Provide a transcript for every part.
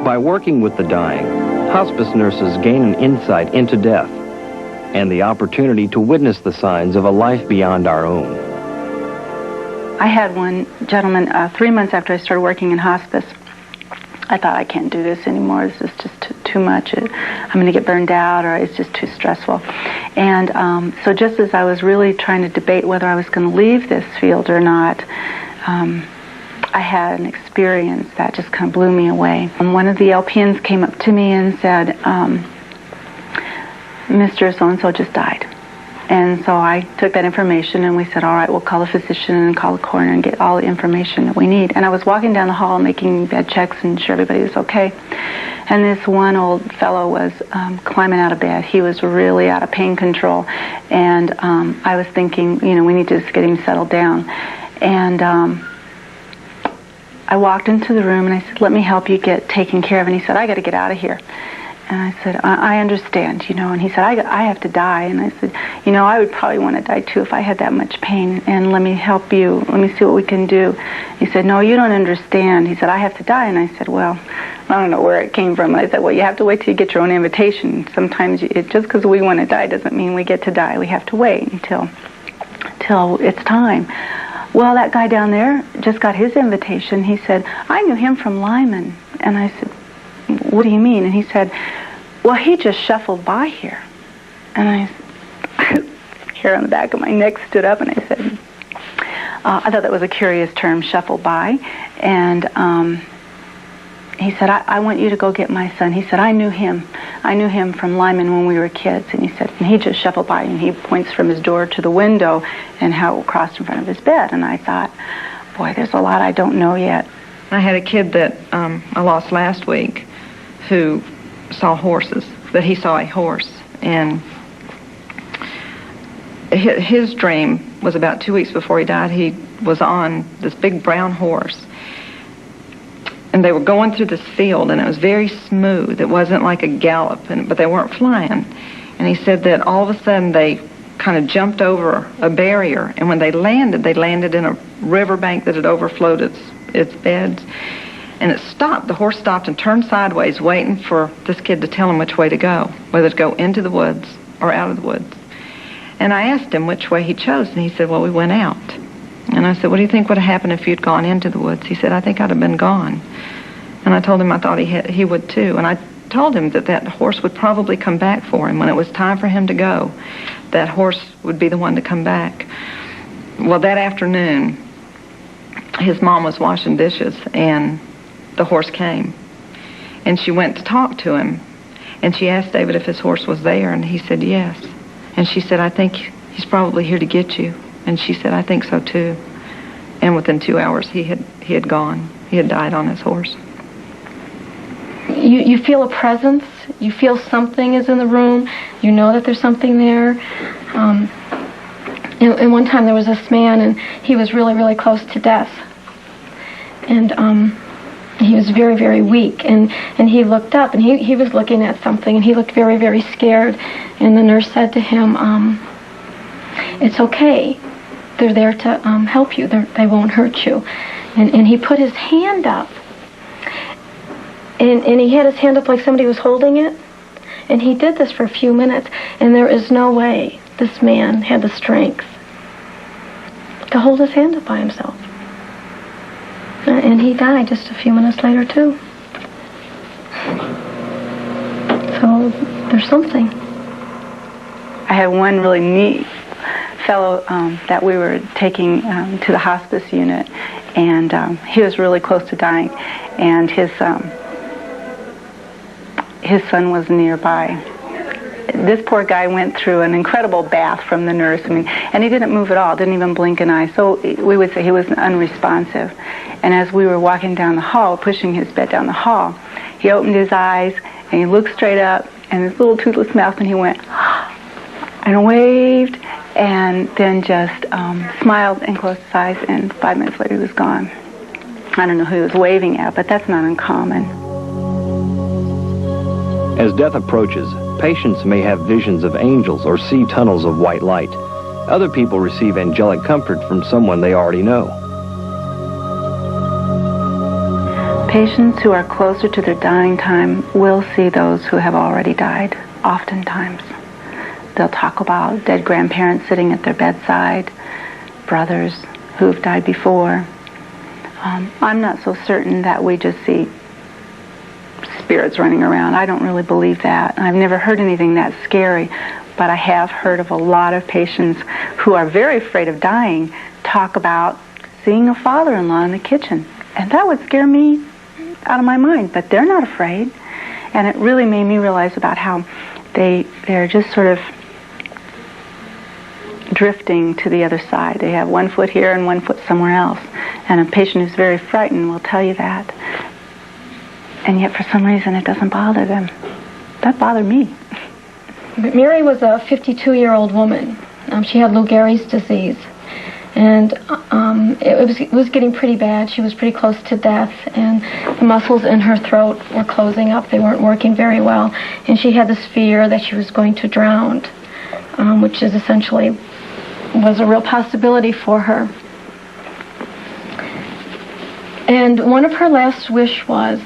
By working with the dying, hospice nurses gain an insight into death and the opportunity to witness the signs of a life beyond our own. I had one gentleman 3 months after I started working in hospice. I thought, I can't do this anymore. This is just too much. I'm going to get burned out, or it's just too stressful. And so just as I was really trying to debate whether I was going to leave this field or not, I had an experience that just kind of blew me away. And one of the LPNs came up to me and said, Mr. So-and-so just died. And so I took that information and we said, all right, we'll call a physician and call the coroner and get all the information that we need. And I was walking down the hall making bed checks and sure everybody was okay. And this one old fellow was climbing out of bed. He was really out of pain control. And I was thinking, we need to just get him settled down. And I walked into the room and I said, let me help you get taken care of. And he said, I got to get out of here. And I said, I understand, And he said, I have to die. And I said, I would probably want to die too if I had that much pain. And let me help you. Let me see what we can do. He said, no, you don't understand. He said, I have to die. And I said, well, I don't know where it came from. And I said, well, you have to wait till you get your own invitation. Sometimes just because we want to die doesn't mean we get to die. We have to wait until it's time. Well, that guy down there just got his invitation. He said, I knew him from Lyman. And I said, what do you mean? And he said, well, he just shuffled by here. And hair on the back of my neck stood up, and I said, I thought that was a curious term, shuffle by. And he said, I want you to go get my son. He said, I knew him from Lyman when we were kids. And he said, and he just shuffled by, and he points from his door to the window and how it crossed in front of his bed. And I thought, boy, there's a lot I don't know yet. I had a kid that I lost last week who saw horses, that he saw a horse. And his dream was about 2 weeks before he died. He was on this big brown horse. And they were going through this field, and it was very smooth. It wasn't like a gallop, but they weren't flying. And he said that all of a sudden they kind of jumped over a barrier, and when they landed in a riverbank that had overflowed its beds. And it stopped. The horse stopped and turned sideways, waiting for this kid to tell him which way to go, whether to go into the woods or out of the woods. And I asked him which way he chose, and he said, well, we went out. And I said, what do you think would have happened if you'd gone into the woods? He said, I think I'd have been gone. And I told him I thought he would too. And I told him that horse would probably come back for him. When it was time for him to go, that horse would be the one to come back. Well, that afternoon, his mom was washing dishes, and the horse came. And she went to talk to him, and she asked David if his horse was there, and he said yes. And she said, I think he's probably here to get you. And she said, I think so too. And within 2 hours, he had gone. He had died on his horse. You feel a presence. You feel something is in the room. You know that there's something there. And one time there was this man, and he was really, really close to death. And he was very, very weak. And he looked up, and he was looking at something, and he looked very, very scared. And the nurse said to him, it's okay. They're there to help you. They won't hurt you. And he put his hand up. And he had his hand up like somebody was holding it. And he did this for a few minutes. And there is no way this man had the strength to hold his hand up by himself. And he died just a few minutes later, too. So there's something. I had one really neat fellow that we were taking to the hospice unit, and he was really close to dying, and his son was nearby. This poor guy went through an incredible bath from the nurse, and he didn't move at all, didn't even blink an eye, so we would say he was unresponsive. And as we were walking down the hall, pushing his bed down the hall, he opened his eyes, and he looked straight up, and his little toothless mouth, and he went, and waved, and then just smiled and closed his eyes, and 5 minutes later he was gone. I don't know who he was waving at, but that's not uncommon. As death approaches, patients may have visions of angels or see tunnels of white light. Other people receive angelic comfort from someone they already know. Patients who are closer to their dying time will see those who have already died, oftentimes. They'll talk about dead grandparents sitting at their bedside, brothers who've died before. I'm not so certain that we just see spirits running around. I don't really believe that. I've never heard anything that scary, but I have heard of a lot of patients who are very afraid of dying talk about seeing a father-in-law in the kitchen. And that would scare me out of my mind, but they're not afraid. And it really made me realize about how they're just sort of drifting to the other side. They have one foot here and one foot somewhere else. And a patient who's very frightened will tell you that. And yet for some reason it doesn't bother them. That bothered me. Mary was a 52-year-old woman. She had Lou Gehrig's disease. And it was getting pretty bad. She was pretty close to death, and the muscles in her throat were closing up. They weren't working very well. And she had this fear that she was going to drown, which is essentially was a real possibility for her. And one of her last wish was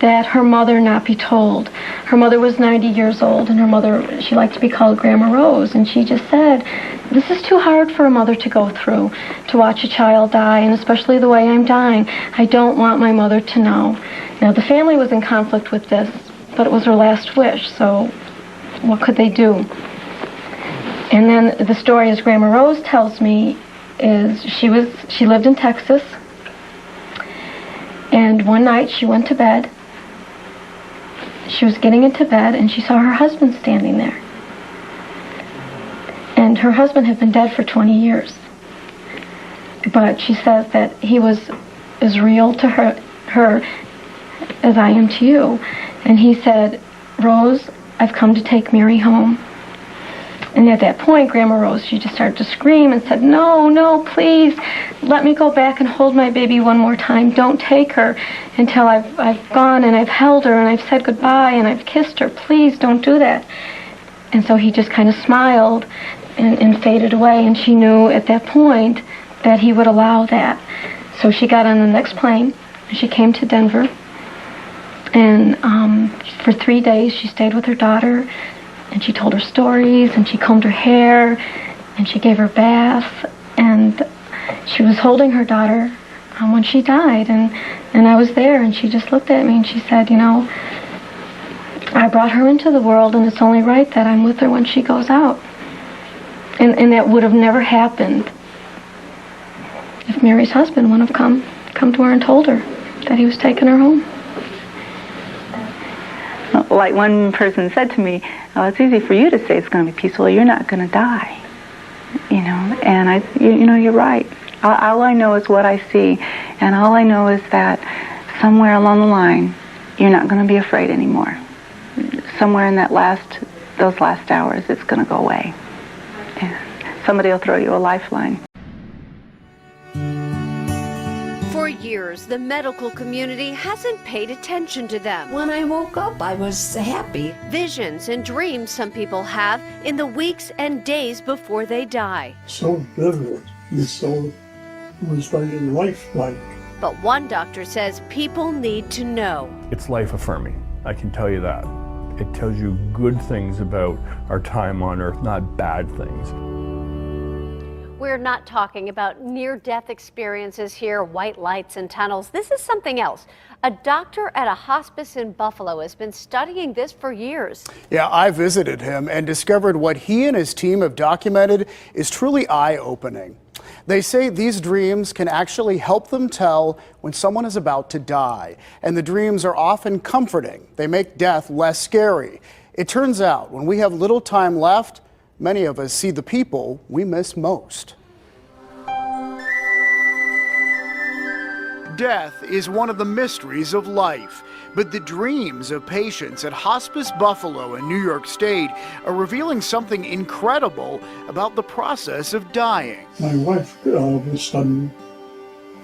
that her mother not be told. Her mother was 90 years old, and her mother, she liked to be called Grandma Rose, and she just said, this is too hard for a mother to go through, to watch a child die, and especially the way I'm dying. I don't want my mother to know. Now, the family was in conflict with this, but it was her last wish, so what could they do? And then the story, as Grandma Rose tells me, is she lived in Texas, and one night she went to bed. She was getting into bed, and she saw her husband standing there. And her husband had been dead for 20 years. But she says that he was as real to her as I am to you. And he said, Rose, I've come to take Mary home. And at that point, Grandma Rose, she just started to scream and said, no, no, please, let me go back and hold my baby one more time. Don't take her until I've gone and I've held her and I've said goodbye and I've kissed her. Please don't do that. And so he just kind of smiled and faded away, and she knew at that point that he would allow that. So she got on the next plane, and she came to Denver, and for 3 days she stayed with her daughter, and she told her stories, and she combed her hair, and she gave her bath, and she was holding her daughter when she died, and I was there, and she just looked at me, and she said, you know, I brought her into the world, and it's only right that I'm with her when she goes out. And that would have never happened if Mary's husband wouldn't have come to her and told her that he was taking her home. Like one person said to me, oh, it's easy for you to say it's going to be peaceful. You're not going to die. You know, and you know, you're right. All I know is what I see, and all I know is that somewhere along the line, you're not going to be afraid anymore. Somewhere in those last hours, it's going to go away. And somebody will throw you a lifeline. For years, the medical community hasn't paid attention to them. When I woke up, I was happy. Visions and dreams some people have in the weeks and days before they die. So vivid. It was like lifelike. But one doctor says people need to know. It's life affirming, I can tell you that. It tells you good things about our time on Earth, not bad things. We're not talking about near-death experiences here, white lights and tunnels. This is something else. A doctor at a hospice in Buffalo has been studying this for years. Yeah, I visited him and discovered what he and his team have documented is truly eye-opening. They say these dreams can actually help them tell when someone is about to die. And the dreams are often comforting. They make death less scary. It turns out when we have little time left, many of us see the people we miss most. Death is one of the mysteries of life, but the dreams of patients at Hospice Buffalo in New York State are revealing something incredible about the process of dying. My wife all of a sudden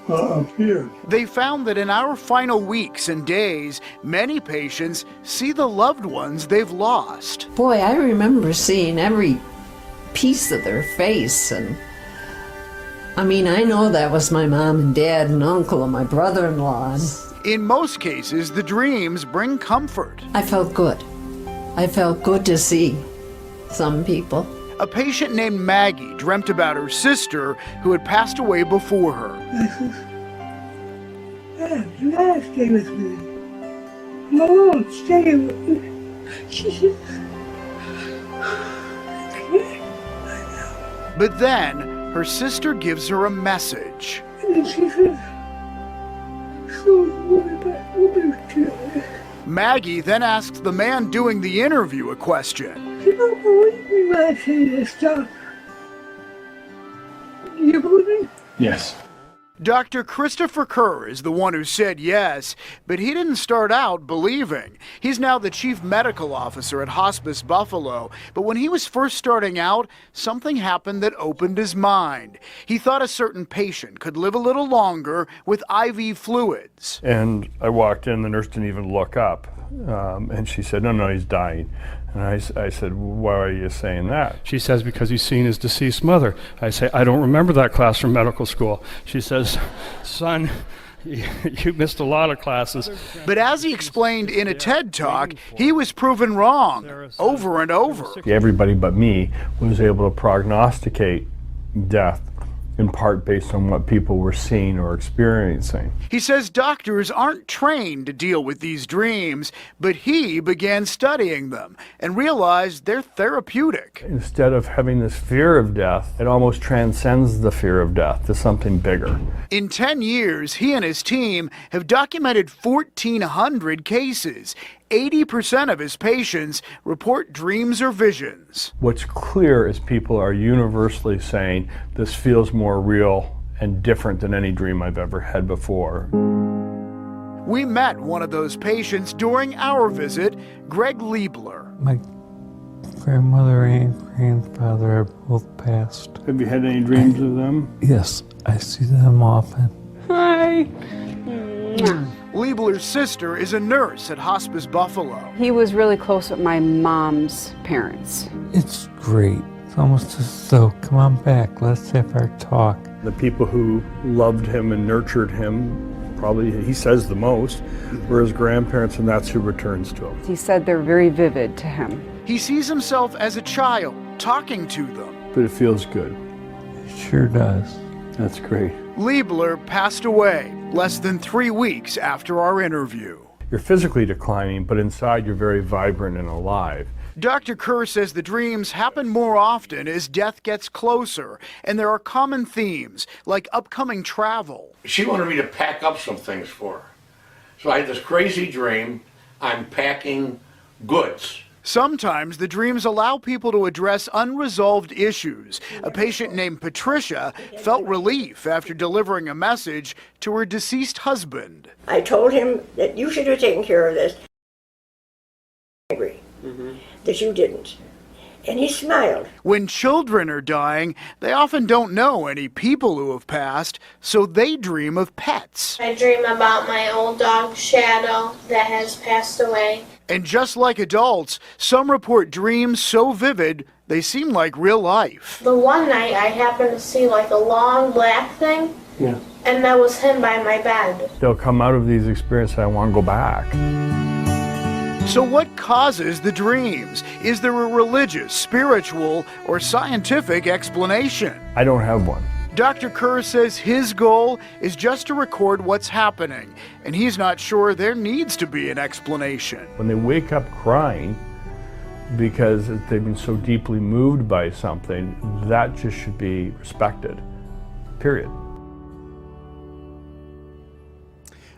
appeared. They found that in our final weeks and days, many patients see the loved ones they've lost. Boy, I remember seeing every piece of their face, and I mean, I know that was my mom and dad and uncle and my brother-in-law. In most cases, the dreams bring comfort. I felt good. I felt good to see some people. A patient named Maggie dreamt about her sister who had passed away before her. You gotta stay with me. Mom, stay with me. She said, But then, her sister gives her a message. and she said, so we'll be together. Maggie then asks the man doing the interview a question. You don't believe me when I say this stuff. You believe me? Yes. Dr. Christopher Kerr is the one who said yes, but he didn't start out believing. He's now the chief medical officer at Hospice Buffalo, but when he was first starting out, something happened that opened his mind. He thought a certain patient could live a little longer with IV fluids. And I walked in, the nurse didn't even look up, and she said, no, he's dying. And I said, why are you saying that? She says, because he's seen his deceased mother. I say, I don't remember that class from medical school. She says, son, you missed a lot of classes. But as he explained in a TED Talk, he was proven wrong over and over. Everybody but me was able to prognosticate death in part based on what people were seeing or experiencing. He says doctors aren't trained to deal with these dreams, but he began studying them and realized they're therapeutic. Instead of having this fear of death, it almost transcends the fear of death to something bigger. In 10 years, he and his team have documented 1,400 cases. 80% of his patients report dreams or visions. What's clear is people are universally saying this feels more real and different than any dream I've ever had before. We met one of those patients during our visit, Greg Liebler. My grandmother and grandfather are both passed. Have you had any dreams of them? Yes, I see them often. Hi. Liebler's sister is a nurse at Hospice Buffalo. He was really close with my mom's parents. It's great. It's almost as though, come on back, let's have our talk. The people who loved him and nurtured him, probably he says the most, were his grandparents, and that's who returns to him. He said they're very vivid to him. He sees himself as a child, talking to them. But it feels good. It sure does. That's great. Liebler passed away less than 3 weeks after our interview. You're physically declining, but inside you're very vibrant and alive. Dr. Kerr says the dreams happen more often as death gets closer, and there are common themes, like upcoming travel. She wanted me to pack up some things for her. So I had this crazy dream, I'm packing goods. Sometimes the dreams allow people to address unresolved issues. A patient named Patricia felt relief after delivering a message to her deceased husband. I told him that you should have taken care of this. Angry that you didn't. And he smiled. When children are dying, they often don't know any people who have passed, so they dream of pets. I dream about my old dog, Shadow, that has passed away. And just like adults, some report dreams so vivid they seem like real life. The one night I happened to see like a long black thing, and that was him by my bed. They'll come out of these experiences and I want to go back. So what causes the dreams? Is there a religious, spiritual, or scientific explanation? I don't have one. Dr. Kerr says his goal is just to record what's happening, and he's not sure there needs to be an explanation. When they wake up crying because they've been so deeply moved by something, that just should be respected, period.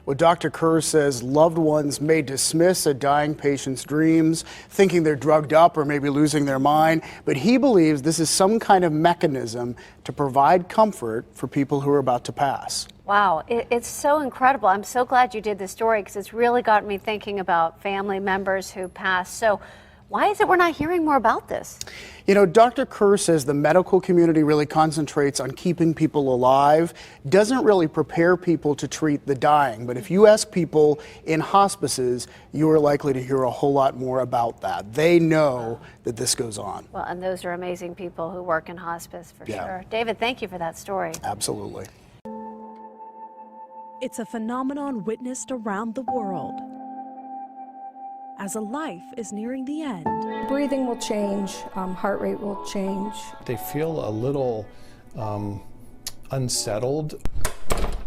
Well, Dr. Kerr says loved ones may dismiss a dying patient's dreams, thinking they're drugged up or maybe losing their mind, but he believes this is some kind of mechanism to provide comfort for people who are about to pass. Wow, it's so incredible. I'm so glad you did this story because it's really got me thinking about family members who passed. So why is it we're not hearing more about this? You know, Dr. Kerr says the medical community really concentrates on keeping people alive, doesn't really prepare people to treat the dying. But if you ask people in hospices, you are likely to hear a whole lot more about that. They know that this goes on. Well, and those are amazing people who work in hospice for sure. David, thank you for that story. Absolutely. It's a phenomenon witnessed around the world as a life is nearing the end. Breathing will change, heart rate will change. They feel a little unsettled.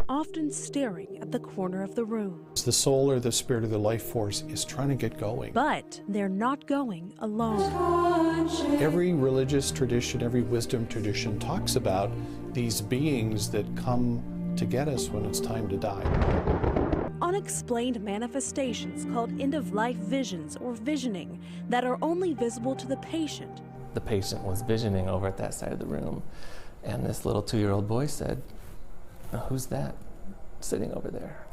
Often staring at the corner of the room. The soul or the spirit or the life force is trying to get going. But they're not going alone. Every religious tradition, every wisdom tradition talks about these beings that come to get us when it's time to die. Unexplained manifestations called end-of-life visions or visioning that are only visible to the patient. The patient was visioning over at that side of the room, and this little 2-year-old boy said, "Who's that sitting over there?"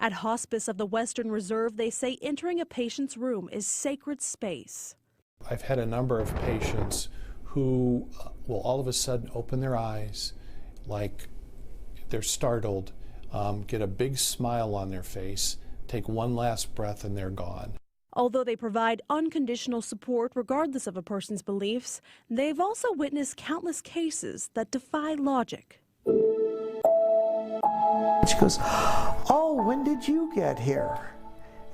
At Hospice of the Western Reserve, they say entering a patient's room is sacred space. I've had a number of patients who will all of a sudden open their eyes like they're startled, get a big smile on their face, take one last breath, and they're gone. Although they provide unconditional support regardless of a person's beliefs, they've also witnessed countless cases that defy logic. She goes, "Oh, when did you get here?"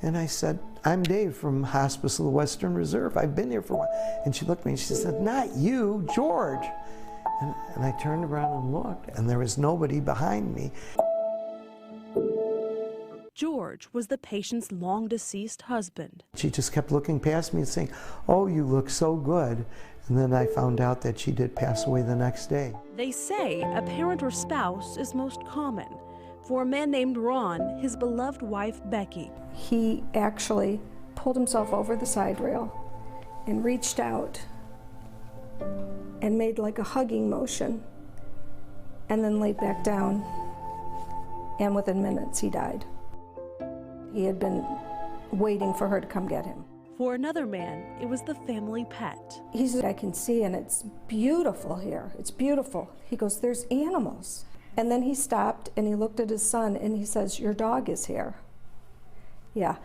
And I said, "I'm Dave from Hospice of the Western Reserve. I've been here for a while." And she looked at me and she said, "Not you, George." And I turned around and looked, and there was nobody behind me. George was the patient's long-deceased husband. She just kept looking past me and saying, "Oh, you look so good." And then I found out that she did pass away the next day. They say a parent or spouse is most common. For a man named Ron, his beloved wife, Becky. He actually pulled himself over the side rail and reached out and made like a hugging motion and then laid back down, and within minutes he died. He had been waiting for her to come get him. For another man, it was the family pet. He said, "I can see, and it's beautiful here. It's beautiful." He goes, "There's animals." And then he stopped and he looked at his son and he says, "Your dog is here." Yeah.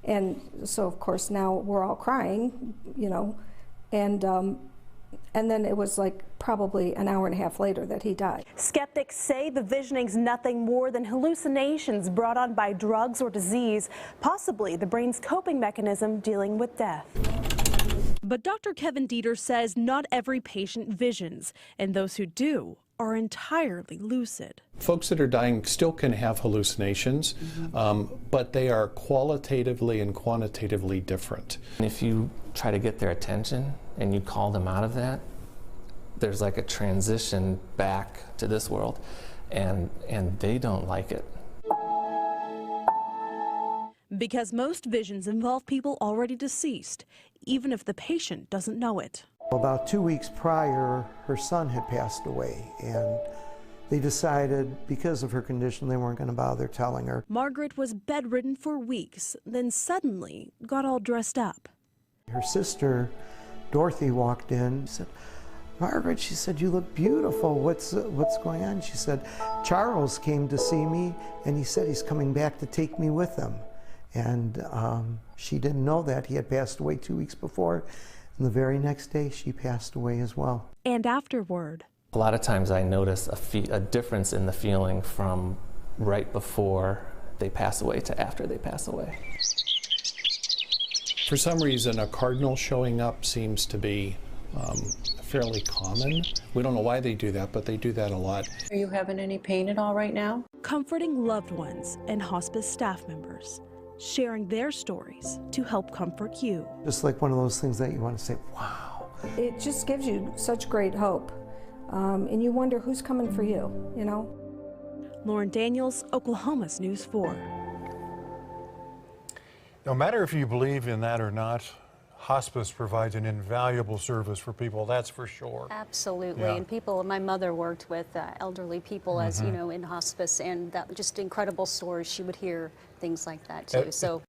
And so of course now we're all crying, you know, and then it was like probably an hour and a half later that he died. Skeptics say the visioning's nothing more than hallucinations brought on by drugs or disease, possibly the brain's coping mechanism dealing with death. But Dr. Kevin Dieter says not every patient visions, and those who do are entirely lucid. Folks that are dying still can have hallucinations, but they are qualitatively and quantitatively different. If you try to get their attention and you call them out of that, there's like a transition back to this world, and they don't like it. Because most visions involve people already deceased, even if the patient doesn't know it. About 2 weeks prior, her son had passed away, and they decided because of her condition they weren't going to bother telling her. Margaret was bedridden for weeks, then suddenly got all dressed up. Her sister, Dorothy, walked in. She said, "Margaret," she said, "you look beautiful. What's going on?" She said, "Charles came to see me, and he said he's coming back to take me with him." And she didn't know that he had passed away 2 weeks before. And the very next day, she passed away as well. And afterward. A lot of times I notice a difference in the feeling from right before they pass away to after they pass away. For some reason, a cardinal showing up seems to be fairly common. We don't know why they do that, but they do that a lot. Are you having any pain at all right now? Comforting loved ones and hospice staff members, sharing their stories to help comfort you. Just like one of those things that you want to say, wow. It just gives you such great hope. And you wonder who's coming for you, you know? Lauren Daniels, Oklahoma's News 4. No matter if you believe in that or not, hospice provides an invaluable service for people, that's for sure. Absolutely, Yeah. and people, my mother worked with elderly people as you know in hospice, and that just incredible stories she would hear, things like that too. So